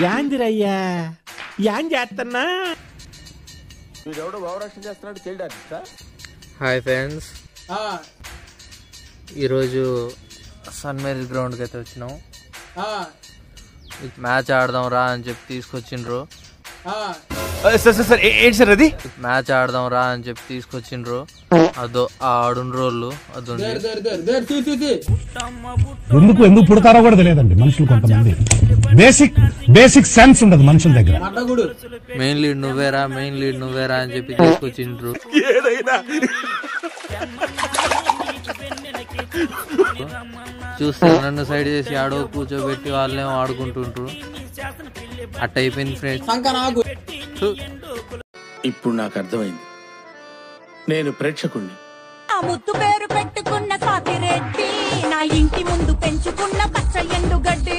యాందిరయ్యా an చేస్తున్నా వీడెవడో భావరక్షణ చేస్తున్నాడు చేయడానికి. హాయ్ ఫ్రెండ్స్, ఈరోజు సన్ మేరీ గ్రౌండ్కి అయితే వచ్చినాం. మ్యాచ్ ఆడదాం రా అని చెప్పి తీసుకొచ్చిండ్రు. ఏంటి సార్ అది? మ్యాచ్ ఆడదాం రా అని చెప్పి తీసుకొచ్చిండ్రు. అదో ఆడుండ్రు వాళ్ళు. అదుంది ఎందుకు పుడతారో కూడా తెలియదండి మనుషులు. కొంతమంది బేసిక్ సెన్స్ ఉండదు మనుషుల దగ్గర. మెయిన్ లీడ్ నువ్వేరా అని చెప్పి తీసుకొచ్చిండ్రు. చూస్తే నన్ను సైడ్ చేసి ఆడో కూర్చోబెట్టి వాళ్ళేమో ఆడుకుంటుండ్రు. అట్ట అయిపోయింది ఫ్రెండ్స్. ఇప్పుడు నాకు అర్థమైంది, నేను ప్రేక్షకుణ్ణి. నా ముద్దు పేరు పెట్టుకున్న కాకిరెడ్డి, నా ఇంటి ముందు పెంచుకున్న పచ్చ ఎండుగడ్డి.